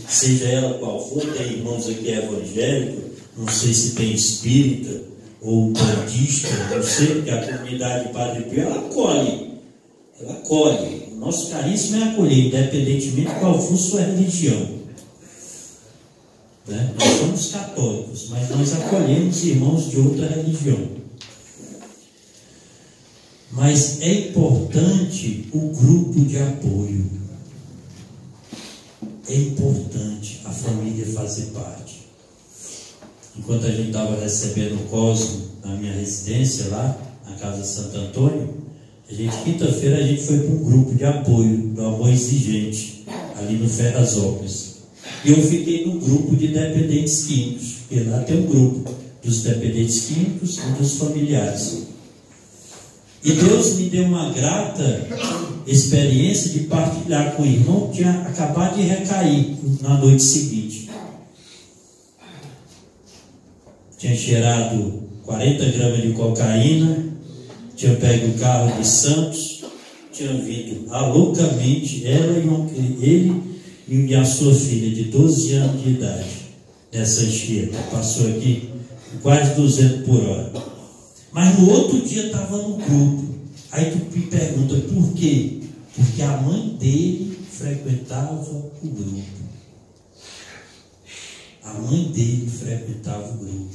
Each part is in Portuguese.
seja ela qual for. Tem irmãos aqui evangélicos, não sei se tem espírita ou bandista, não sei, porque a comunidade Padre Pio, ela acolhe. O nosso carisma é acolher, independentemente de qual for sua religião. Né? Nós somos católicos, mas nós acolhemos irmãos de outra religião. Mas é importante o grupo de apoio. É importante a família fazer parte. Enquanto a gente estava recebendo o Cosmo na minha residência lá, na Casa Santo Antônio, quinta-feira a gente foi para um grupo de apoio do Amor Exigente, ali no Ferrazópolis. E eu fiquei no grupo de dependentes químicos, porque lá tem um grupo dos dependentes químicos e dos familiares. E Deus me deu uma grata experiência de partilhar com o irmão que tinha acabado de recair na noite seguinte. Tinha cheirado 40 gramas de cocaína, tinha pego o carro de Santos, tinha vindo loucamente ele e a sua filha de 12 anos de idade nessa Anchieta. Passou aqui quase 200 por hora. Mas no outro dia estava no grupo. Aí tu me pergunta por quê? Porque a mãe dele frequentava o grupo. A mãe dele frequentava o grupo.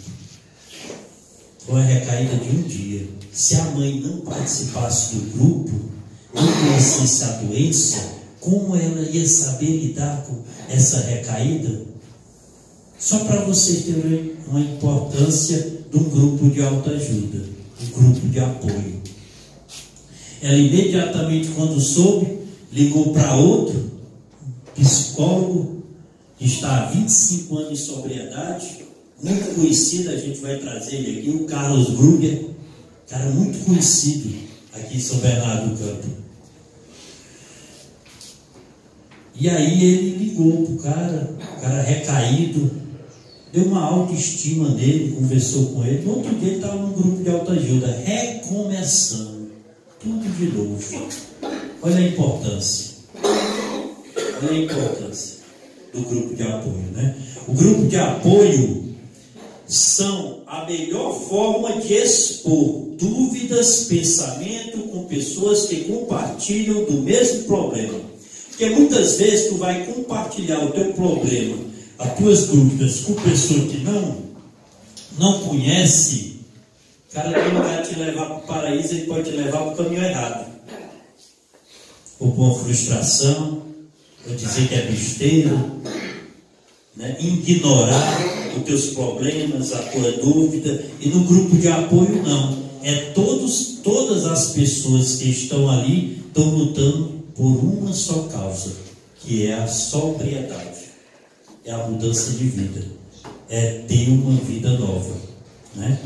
Foi uma recaída de um dia. Se a mãe não participasse do grupo, não conhecesse a doença, como ela ia saber lidar com essa recaída? Só para vocês terem uma importância de um grupo de autoajuda, um grupo de apoio. Ela imediatamente, quando soube, ligou para outro psicólogo que está há 25 anos de sobriedade, muito conhecido. A gente vai trazer ele aqui, o Carlos Gruger, cara muito conhecido aqui em São Bernardo do Campo. E aí ele ligou para o cara recaído, deu uma autoestima nele, conversou com ele. No outro dia ele estava num grupo de autoajuda, recomeçando, tudo de novo. Olha a importância. Olha a importância do grupo de apoio, né? O grupo de apoio são a melhor forma de expor dúvidas, pensamento com pessoas que compartilham do mesmo problema. Porque muitas vezes tu vai compartilhar o teu problema, as tuas dúvidas com pessoas que não conhece. O cara que não vai te levar para o paraíso, ele pode te levar para o caminho errado. Ou por uma frustração, ou dizer que é besteira, né? Ignorar os teus problemas, a tua dúvida. E no grupo de apoio não. É todas as pessoas que estão ali estão lutando por uma só causa, que é a sobriedade, é a mudança de vida, é ter uma vida nova, né?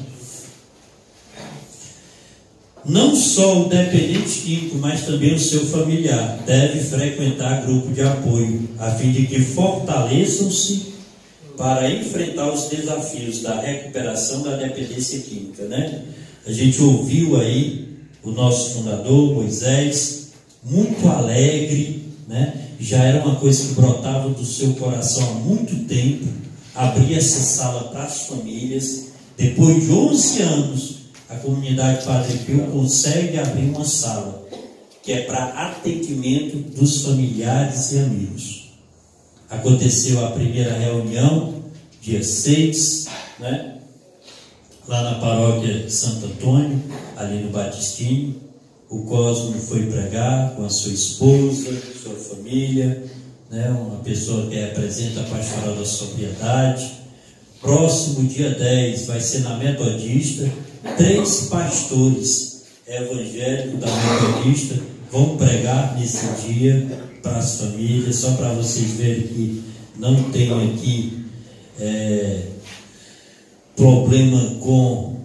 Não só o dependente químico, mas também o seu familiar deve frequentar grupo de apoio, a fim de que fortaleçam-se para enfrentar os desafios da recuperação da dependência química, né? A gente ouviu aí o nosso fundador, Moisés, muito alegre, né? Já era uma coisa que brotava do seu coração há muito tempo, abrir essa sala para as famílias. Depois de 11 anos, a comunidade Padre Pio consegue abrir uma sala que é para atendimento dos familiares e amigos. Aconteceu a primeira reunião, dia 6, né? Lá na paróquia de Santo Antônio, ali no Batistinho. O Cosmo foi pregar com a sua esposa, sua família, né? Uma pessoa que representa a pastoral da sobriedade. Próximo dia 10 vai ser na Metodista. 3 pastores evangélicos da Metodista vão pregar nesse dia para as famílias, só para vocês verem que não tem aqui problema com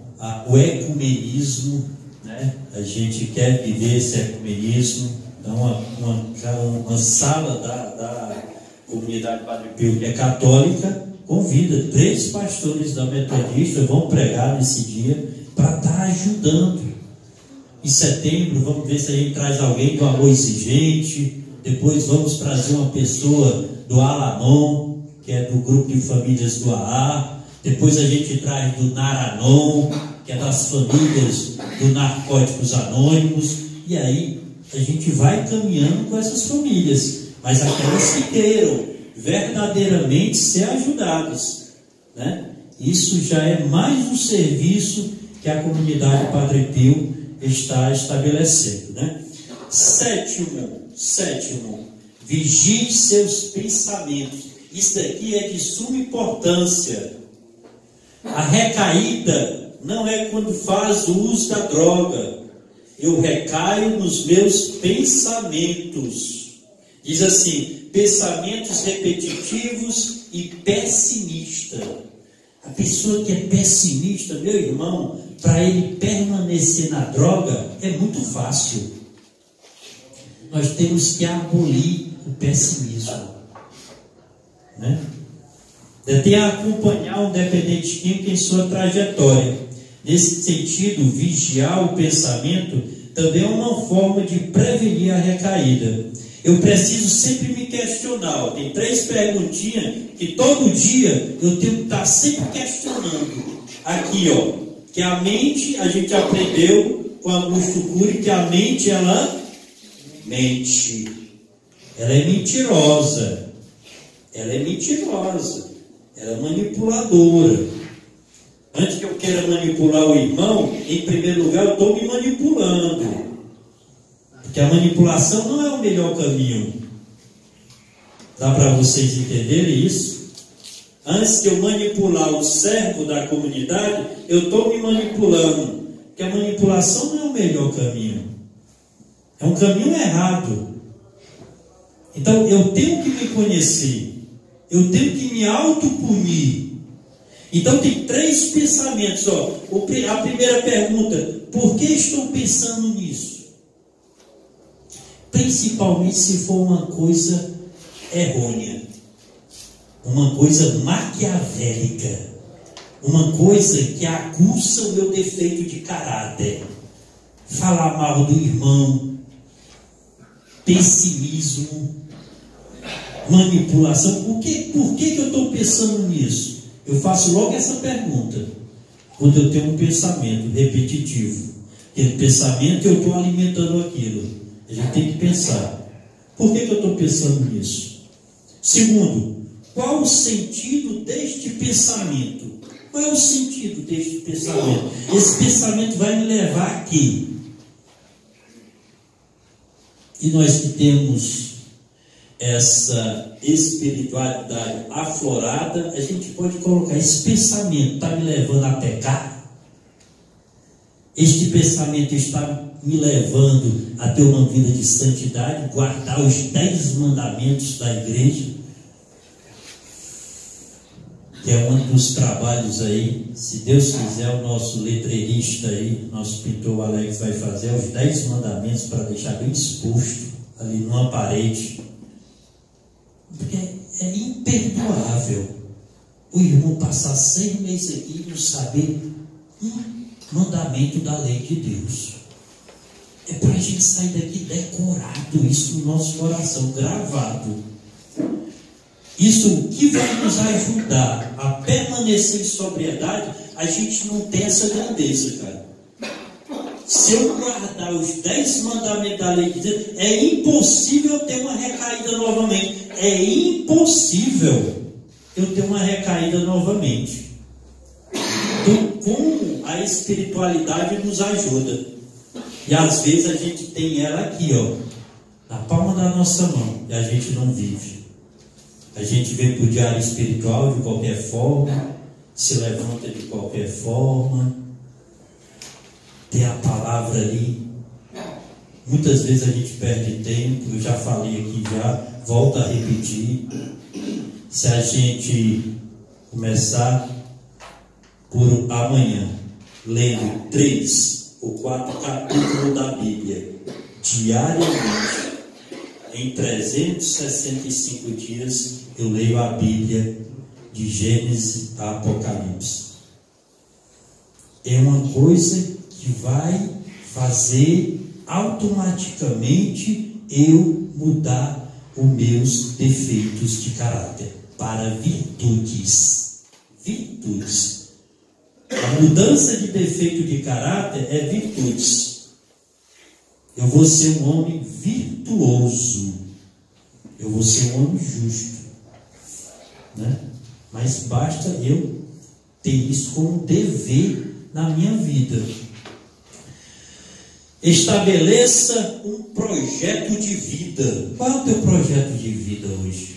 o ecumenismo, né? A gente quer viver esse ecumenismo. Então, uma sala da comunidade Padre Pio, que é católica, convida 3 pastores da Metodista, vão pregar nesse dia para estar ajudando. Em setembro, vamos ver se a gente traz alguém do Amor Exigente. Depois vamos trazer uma pessoa do Alanon, que é do grupo de famílias do AA. Depois a gente traz do Naranon, que é das famílias do Narcóticos Anônimos. E aí a gente vai caminhando com essas famílias, mas aquelas que queiram verdadeiramente ser ajudadas, né? Isso já é mais um serviço que a comunidade Padre Pio está estabelecendo, né? Sétimo, vigie seus pensamentos. Isso daqui é de suma importância. A recaída não é quando faz o uso da droga. Eu recaio nos meus pensamentos. Diz assim: pensamentos repetitivos e pessimista. A pessoa que é pessimista, meu irmão, para ele permanecer na droga é muito fácil. Nós temos que abolir o pessimismo, né? Tem que acompanhar um dependente químico em sua trajetória. Nesse sentido, vigiar o pensamento também é uma forma de prevenir a recaída. Eu preciso sempre me questionar. Tem 3 perguntinhas que todo dia eu tenho que estar sempre questionando. Aqui, que a mente, a gente aprendeu com Augusto Cury que a mente, ela mente. Ela é mentirosa. Ela é manipuladora. Antes que eu queira manipular o irmão, em primeiro lugar eu estou me manipulando. Porque a manipulação não é o melhor caminho. Dá para vocês entenderem isso? Antes de eu manipular o servo da comunidade, eu estou me manipulando. Porque a manipulação não é o melhor caminho. É um caminho errado. Então eu tenho que me conhecer. Eu tenho que me autopunir. Então tem 3 pensamentos. A primeira pergunta: por que estou pensando nisso? Principalmente se for uma coisa errônea, uma coisa maquiavélica, uma coisa que aguça o meu defeito de caráter. Falar mal do irmão, pessimismo, manipulação. Por que eu estou pensando nisso? Eu faço logo essa pergunta quando eu tenho um pensamento repetitivo. Aquele pensamento, eu estou alimentando aquilo. A gente tem que pensar: por que eu estou pensando nisso? Segundo, qual o sentido deste pensamento? Qual é o sentido deste pensamento? Esse pensamento vai me levar a quê? E nós que temos essa espiritualidade aflorada, a gente pode colocar: esse pensamento está me levando a pecar? Este pensamento está me levando a ter uma vida de santidade, guardar os 10 mandamentos da igreja? Que é um dos trabalhos aí, se Deus quiser, o nosso letreirista aí, nosso pintor Alex vai fazer os 10 mandamentos para deixar bem exposto ali numa parede. Porque é imperdoável o irmão passar 6 meses aqui e não saber um mandamento da lei de Deus. É para a gente sair daqui decorado isso no nosso coração, gravado. Isso que vai nos ajudar a permanecer em sobriedade. A gente não tem essa grandeza, cara. Se eu guardar os 10 mandamentos da lei de Deus, é impossível eu ter uma recaída novamente. É impossível eu ter uma recaída novamente. Então, como a espiritualidade nos ajuda? E às vezes a gente tem ela aqui, na palma da nossa mão, e a gente não vive. A gente vem para o diário espiritual de qualquer forma, se levanta de qualquer forma, tem a palavra ali. Muitas vezes a gente perde tempo. Eu já falei aqui, volto a repetir. Se a gente começar por amanhã, lendo 3 ou 4 capítulos da Bíblia diariamente, em 365 dias eu leio a Bíblia de Gênesis a Apocalipse. É uma coisa que vai fazer automaticamente eu mudar os meus defeitos de caráter. para virtudes. Virtudes. A mudança de defeito de caráter é virtudes. Eu vou ser um homem virtuoso. Eu vou ser um homem justo. Né? Mas basta eu ter isso como dever na minha vida. Estabeleça um projeto de vida. Qual é o teu projeto de vida hoje?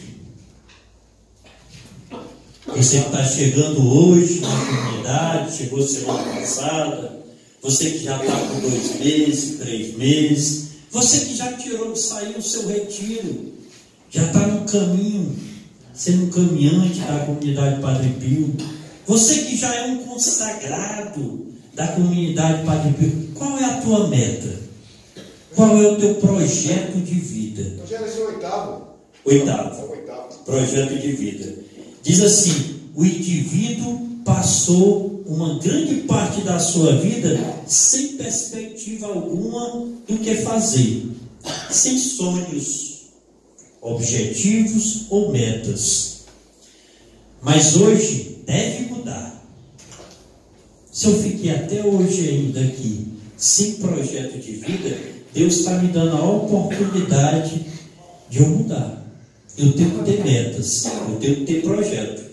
Você que está chegando hoje na comunidade, chegou semana passada, você que já está com 2 meses, 3 meses, você que já saiu o seu retiro, já está no caminho, sendo um caminhante da comunidade Padre Pio, você que já é um consagrado da comunidade Padre Pio, qual é a tua meta? Qual é o teu projeto de vida? Eu já nasci o oitavo. Oitavo. Projeto de vida. Diz assim: o indivíduo passou uma grande parte da sua vida sem perspectiva alguma do que fazer, sem sonhos, objetivos ou metas. Mas hoje deve mudar. Se eu fiquei até hoje ainda aqui sem projeto de vida, Deus está me dando a oportunidade de eu mudar. Eu tenho que ter metas, eu tenho que ter projeto.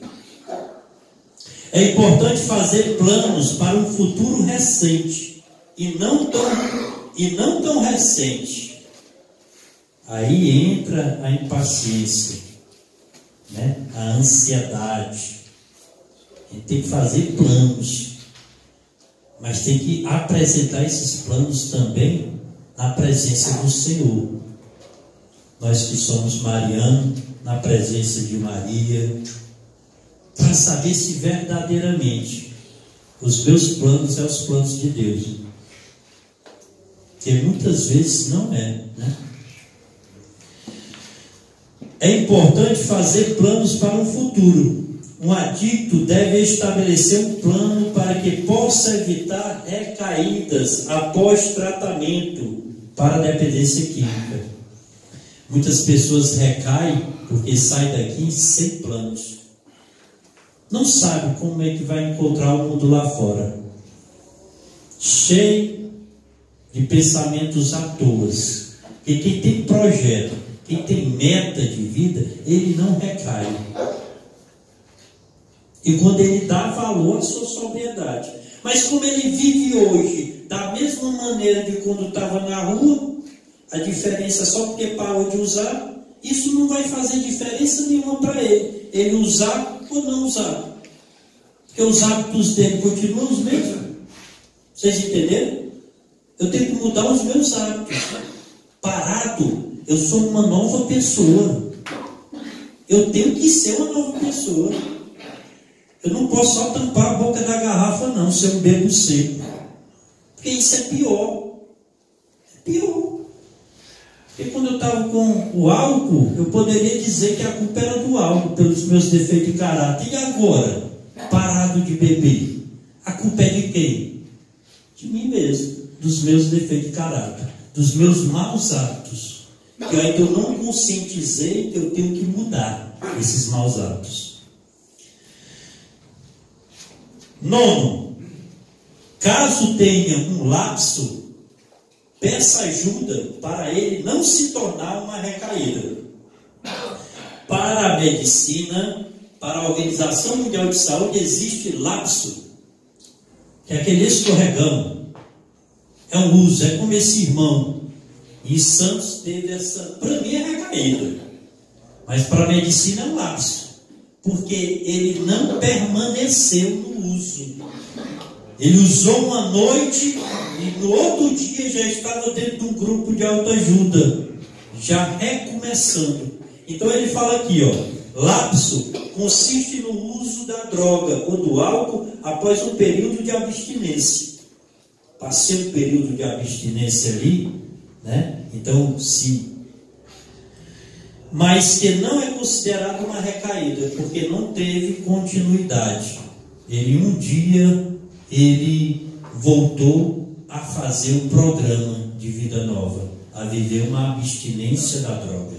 É importante fazer planos para um futuro recente e não tão recente. Aí entra a impaciência, né? A ansiedade. A gente tem que fazer planos, mas tem que apresentar esses planos também na presença do Senhor. Nós que somos marianos, na presença de Maria, para saber se verdadeiramente os meus planos são os planos de Deus. Porque muitas vezes não é, né? É importante fazer planos para um futuro. Um adicto deve estabelecer um plano para que possa evitar recaídas após tratamento para dependência química. Muitas pessoas recaem porque saem daqui sem planos. Não sabe como é que vai encontrar o mundo lá fora. Cheio de pensamentos à toa. E quem tem projeto, quem tem meta de vida, ele não recai. E quando ele dá valor à sua sobriedade. Mas como ele vive hoje da mesma maneira de quando estava na rua, a diferença só porque parou de usar, isso não vai fazer diferença nenhuma para ele. Ele usar ou não usar. Porque os hábitos dele continuam os mesmos. Vocês entenderam? Eu tenho que mudar os meus hábitos. Parado, eu sou uma nova pessoa. Eu tenho que ser uma nova pessoa. Eu não posso só tampar a boca da garrafa, não, ser um bebo seco. Porque isso é pior. É pior. Porque quando eu estava com o álcool, eu poderia dizer que a culpa era do álcool, pelos meus defeitos de caráter. E agora, parado de beber, a culpa é de quem? De mim mesmo, dos meus defeitos de caráter, dos meus maus hábitos. Que ainda eu não conscientizei que eu tenho que mudar esses maus hábitos. 9. Caso tenha um lapso, peça ajuda para ele não se tornar uma recaída. Para a medicina, para a Organização Mundial de Saúde, existe lapso, que é aquele escorregão. É um uso, é como esse irmão. E Santos teve essa, para mim é recaída. Mas para a medicina é um lapso. Porque ele não permaneceu no uso. Ele usou uma noite e no outro dia já estava dentro de um grupo de autoajuda, já recomeçando. Então ele fala aqui, ó, lapso consiste no uso da droga ou do álcool após um período de abstinência. Passei um período de abstinência ali, né? Então mas que não é considerado uma recaída, porque não teve continuidade. Um dia ele voltou a fazer um programa de vida nova, a viver uma abstinência da droga.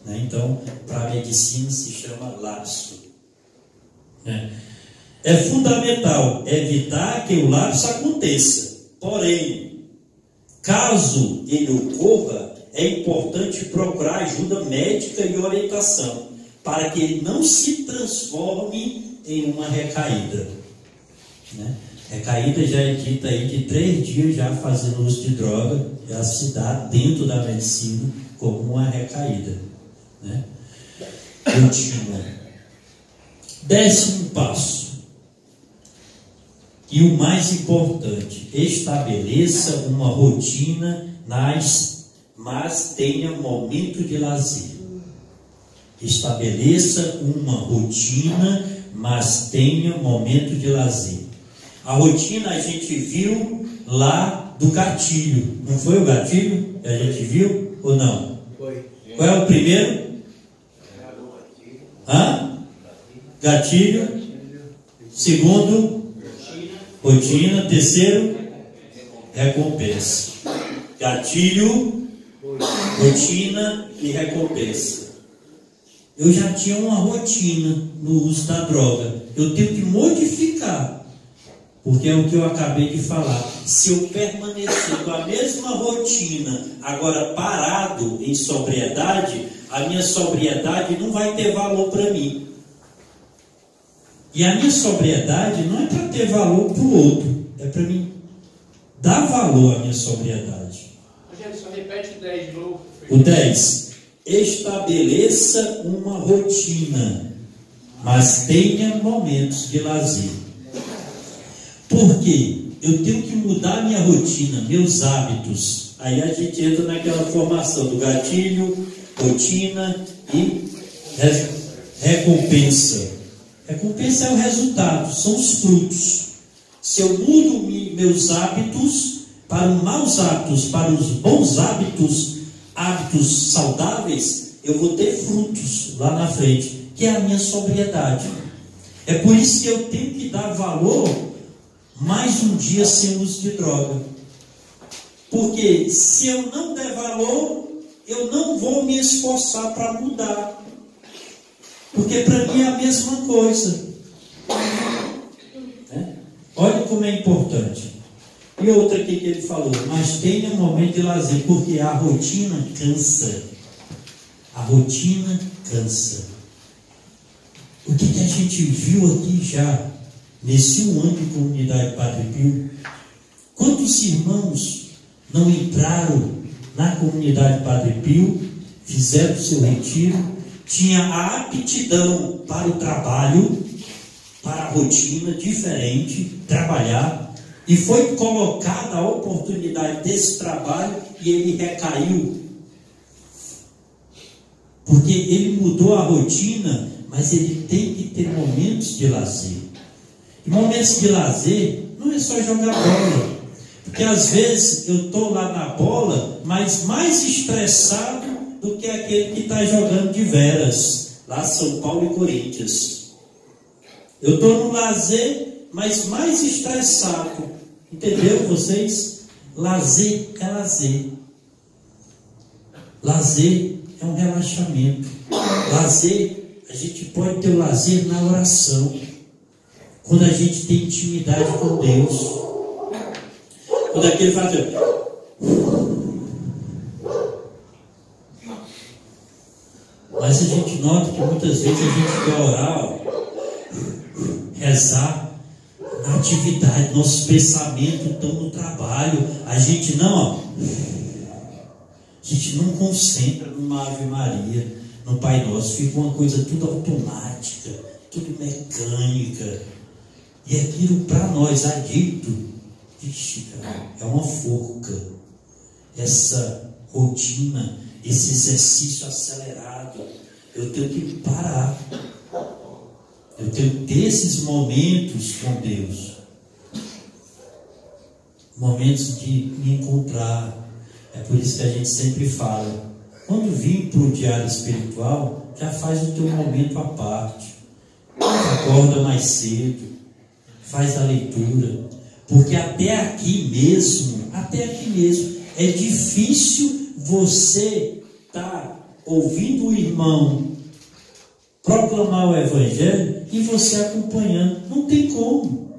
né? Então, para a medicina se chama lapso, né? É fundamental evitar que o lapso aconteça. Porém, caso ele ocorra, é importante procurar ajuda médica e orientação para que ele não se transforme em uma recaída, né? Recaída já é dita aí de 3 dias já fazendo uso de droga, já se dá dentro da medicina como uma recaída, né? Contínua. 10º passo, e o mais importante: estabeleça uma rotina, mas tenha momento de lazer. Estabeleça uma rotina, mas tenha momento de lazer. A rotina a gente viu lá do gatilho, não foi o gatilho que a gente viu ou não? Foi. Qual é o primeiro? Gatilho. Segundo, rotina. Terceiro, recompensa. Gatilho, rotina e recompensa. Eu já tinha uma rotina no uso da droga. Eu tenho que modificar, porque é o que eu acabei de falar. Se eu permanecer com a mesma rotina, agora parado em sobriedade, a minha sobriedade não vai ter valor para mim. E a minha sobriedade não é para ter valor para o outro, é para mim dar valor à minha sobriedade. Rogério, só repete o 10 de novo. O 10. Estabeleça uma rotina, mas tenha momentos de lazer. Por quê? Eu tenho que mudar minha rotina, meus hábitos. Aí a gente entra naquela formação do gatilho, rotina e recompensa. Recompensa é o resultado, são os frutos. Se eu mudo meus hábitos para os maus hábitos, para os bons hábitos, hábitos saudáveis, eu vou ter frutos lá na frente, que é a minha sobriedade. É por isso que eu tenho que dar valor mais um dia sem uso de droga. Porque se eu não der valor, eu não vou me esforçar para mudar. Porque para mim é a mesma coisa. Olha como é importante. E outra aqui que ele falou: mas tenha um momento de lazer, porque a rotina cansa. A rotina cansa. O que a gente viu aqui já, nesse 1 ano de comunidade Padre Pio? Quantos irmãos não entraram na comunidade Padre Pio, fizeram o seu retiro, tinha a aptidão para o trabalho, para a rotina diferente, trabalhar, e foi colocada a oportunidade desse trabalho e ele recaiu, porque ele mudou a rotina, mas ele tem que ter momentos de lazer. E momentos de lazer não é só jogar bola, porque às vezes eu estou lá na bola, mas mais estressado do que aquele que está jogando de veras, lá São Paulo e Corinthians. Eu estou no lazer, mas mais estressado. Entendeu vocês? Lazer é lazer. Lazer é um relaxamento. Lazer, a gente pode ter o lazer na oração, quando a gente tem intimidade com Deus. Quando aquele faz mas a gente nota que muitas vezes a gente quer orar, rezar na atividade, nossos pensamentos estão no trabalho, a gente não concentra numa Ave Maria, no Pai Nosso, fica uma coisa tudo automática, tudo mecânica, e aquilo para nós adicto, vixe, cara, é uma forca, essa rotina, esse exercício acelerado. Eu tenho que parar, eu tenho que ter esses momentos com Deus, momentos de me encontrar. É por isso que a gente sempre fala, quando vir para o diário espiritual, já faz o teu momento à parte, acorda mais cedo, faz a leitura, porque até aqui mesmo é difícil você estar ouvindo o irmão proclamar o Evangelho e você acompanhando. Não tem como.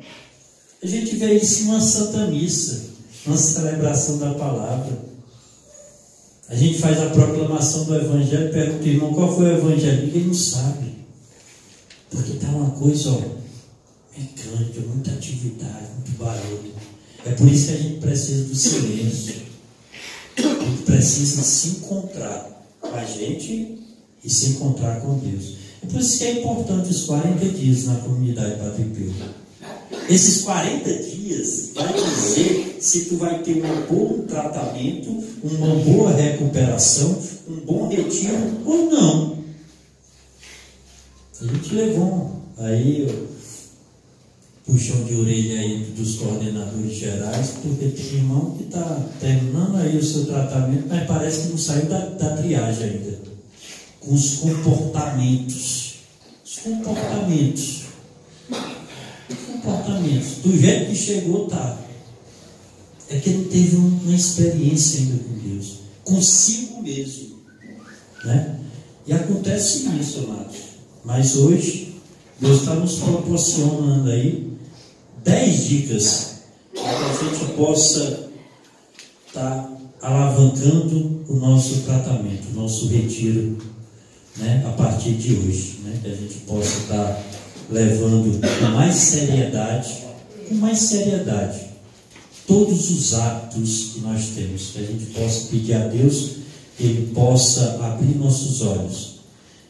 A gente vê isso numa Santa Missa, numa celebração da palavra. A gente faz a proclamação do Evangelho, pergunta, irmão, qual foi o Evangelho? Ninguém não sabe. Porque está uma coisa, mecânica, muita atividade, muito barulho. É por isso que a gente precisa do silêncio. A gente precisa se encontrar com a gente e se encontrar com Deus. É por isso que é importante os 40 dias na comunidade Padre Pio. Esses 40 dias vai dizer se tu vai ter um bom tratamento, uma boa recuperação, um bom retiro ou não. A gente levou aí puxão de orelha aí dos coordenadores gerais, porque tem irmão que está terminando aí o seu tratamento, mas parece que não saiu da triagem ainda. Com os comportamentos. Os comportamentos. Do jeito que chegou, tá. É que ele teve uma experiência ainda com Deus. Consigo mesmo. Né? E acontece isso, amados. Mas hoje, Deus está nos proporcionando aí 10 dicas para que a gente possa estar alavancando o nosso tratamento, o nosso retiro, né, a partir de hoje, né, que a gente possa estar levando com mais seriedade todos os hábitos que nós temos, que a gente possa pedir a Deus que Ele possa abrir nossos olhos,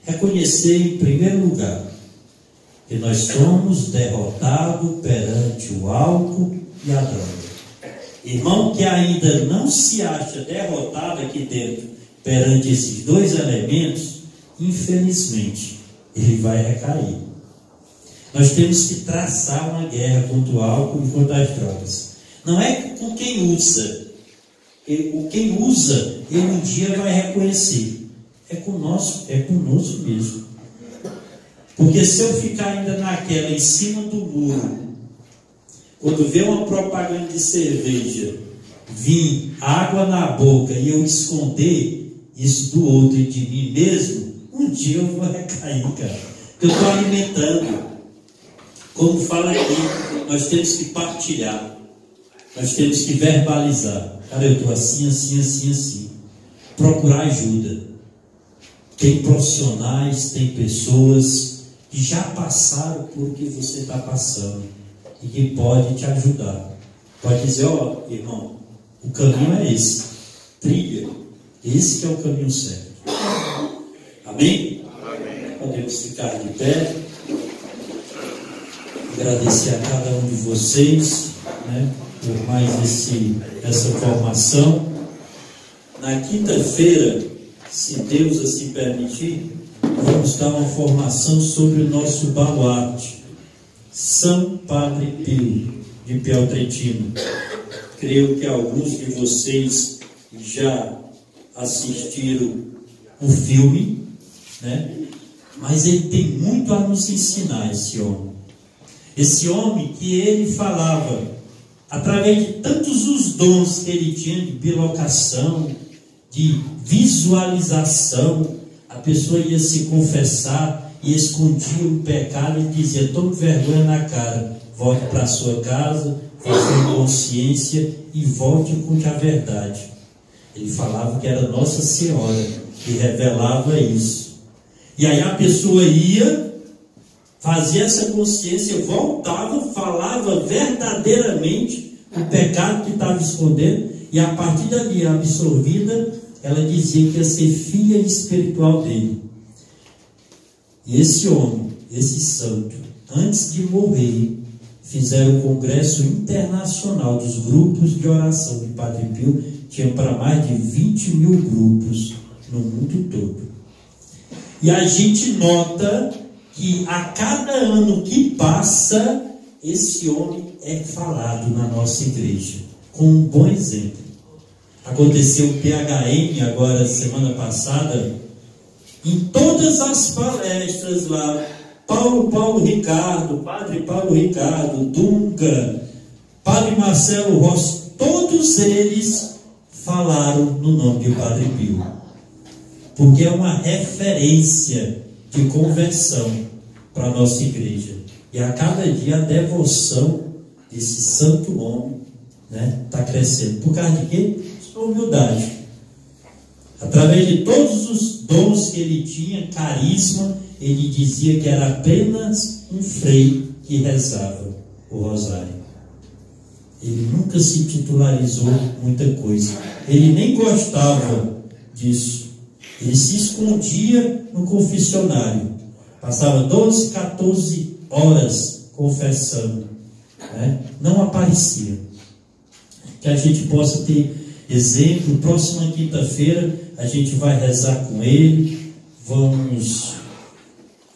reconhecer em primeiro lugar que nós somos derrotados perante o álcool e a droga. Irmão que ainda não se acha derrotado aqui dentro perante esses dois elementos, infelizmente, ele vai recair. Nós temos que traçar uma guerra contra o álcool e contra as drogas. Não é com quem usa. Quem usa, ele um dia vai reconhecer. É conosco mesmo. Porque se eu ficar ainda naquela, em cima do muro, quando vê uma propaganda de cerveja, vinho, água na boca, e eu esconder isso do outro e de mim mesmo, um dia eu vou recair, cara. Eu estou alimentando. Como fala aqui, nós temos que partilhar. Nós temos que verbalizar. Cara, eu estou assim. Procurar ajuda. Tem profissionais, tem pessoas que já passaram por o que você está passando e que pode te ajudar. Pode dizer, irmão, o caminho é esse. Trilha. Esse que é o caminho certo. Amém? Amém. Podemos ficar de pé. Agradecer a cada um de vocês, né, por mais essa formação. Na quinta-feira, se Deus assim permitir, vamos dar uma formação sobre o nosso baluarte, São Padre Pio, de Piauietino. Creio que alguns de vocês já assistiram o filme, né? Mas ele tem muito a nos ensinar, esse homem. Esse homem que ele falava, através de tantos os dons que ele tinha de bilocação, de visualização, a pessoa ia se confessar e escondia o pecado e dizia, tome vergonha na cara, volte para a sua casa, faça consciência e volte e conte a verdade. Ele falava que era Nossa Senhora que revelava isso. E aí a pessoa ia, fazia essa consciência, voltava, falava verdadeiramente o pecado que estava escondendo, e a partir dali, absorvida, ela dizia que ia ser filha espiritual dele. E esse homem, esse santo, antes de morrer, fizeram o congresso internacional dos grupos de oração de Padre Pio, tinha para mais de 20 mil grupos no mundo todo. E a gente nota que a cada ano que passa, esse homem é falado na nossa igreja, com um bom exemplo. Aconteceu o PHM agora, semana passada, em todas as palestras lá, Paulo Ricardo, Padre Paulo Ricardo, Dunga, Padre Marcelo Rossi, todos eles falaram no nome de Padre Pio. porque é uma referência de conversão para a nossa igreja. E a cada dia a devoção desse santo homem, né, está crescendo. Por causa de quê? Sua humildade. Através de todos os dons que ele tinha, carisma, ele dizia que era apenas um frei que rezava o rosário. Ele nunca se titularizou muita coisa. Ele nem gostava disso. Ele se escondia no confessionário. Passava 12, 14 horas confessando, né? Não aparecia. Que a gente possa ter exemplo. Próxima quinta-feira a gente vai rezar com ele. Vamos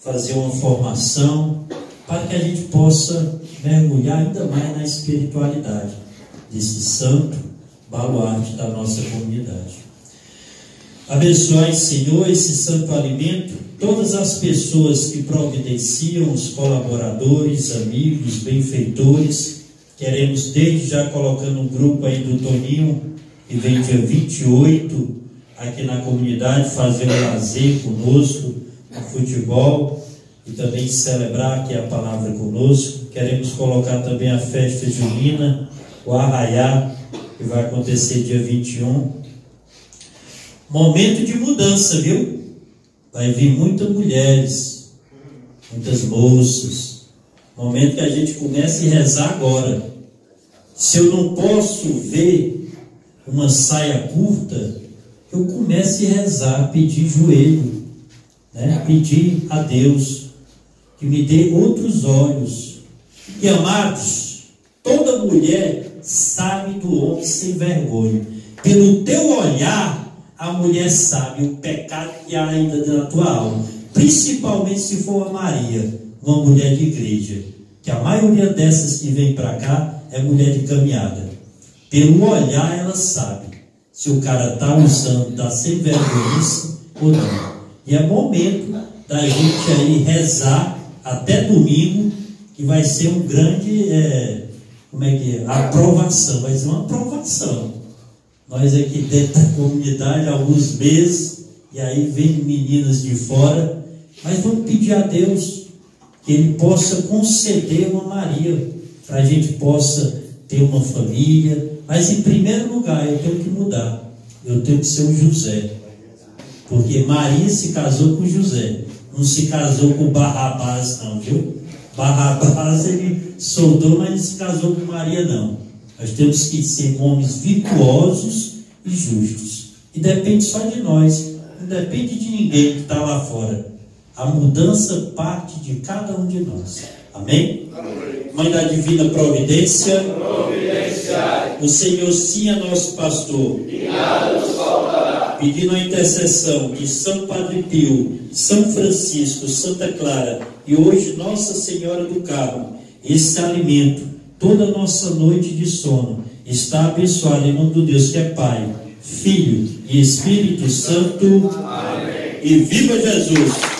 fazer uma formação para que a gente possa mergulhar ainda mais na espiritualidade desse santo baluarte da nossa comunidade. Abençoai, Senhor, esse santo alimento, todas as pessoas que providenciam, os colaboradores, amigos, benfeitores. Queremos desde já colocando um grupo aí do Toninho, que vem dia 28 aqui na comunidade fazer um lazer conosco no futebol e também celebrar aqui a palavra conosco. Queremos colocar também a festa junina, o arraiá, que vai acontecer dia 21. Momento de mudança, viu? Vai vir muitas mulheres, muitas moças. Momento que a gente começa a rezar agora. Se eu não posso ver uma saia curta, eu começo a rezar, pedir joelho, né? Pedir a Deus que me dê outros olhos. E amados, toda mulher sabe do homem sem vergonha. Pelo teu olhar, a mulher sabe o pecado que há ainda na tua alma, principalmente se for a Maria, uma mulher de igreja, que a maioria dessas que vem para cá é mulher de caminhada. Pelo olhar ela sabe se o cara está usando, está sem vergonha ou não. E é momento da gente aí rezar até domingo, que vai ser um grande aprovação, vai ser uma aprovação. Nós aqui dentro da comunidade há alguns meses, e aí vem meninas de fora, mas vamos pedir a Deus que Ele possa conceder uma Maria, para a gente possa ter uma família. Mas em primeiro lugar eu tenho que mudar, eu tenho que ser o José, porque Maria se casou com José, não se casou com Barrabás não, viu? Barrabás ele soltou, mas não se casou com Maria não. Nós temos que ser homens virtuosos e justos. E depende só de nós, não depende de ninguém que está lá fora. A mudança parte de cada um de nós. Amém? Amém. Mãe da Divina Providência, o Senhor sim é nosso pastor, e nada nos faltará. Pedindo a intercessão de São Padre Pio, São Francisco, Santa Clara e hoje Nossa Senhora do Carmo, esse alimento, toda a nossa noite de sono está abençoado em nome do Deus que é Pai, Filho e Espírito Santo. Amém. E viva Jesus!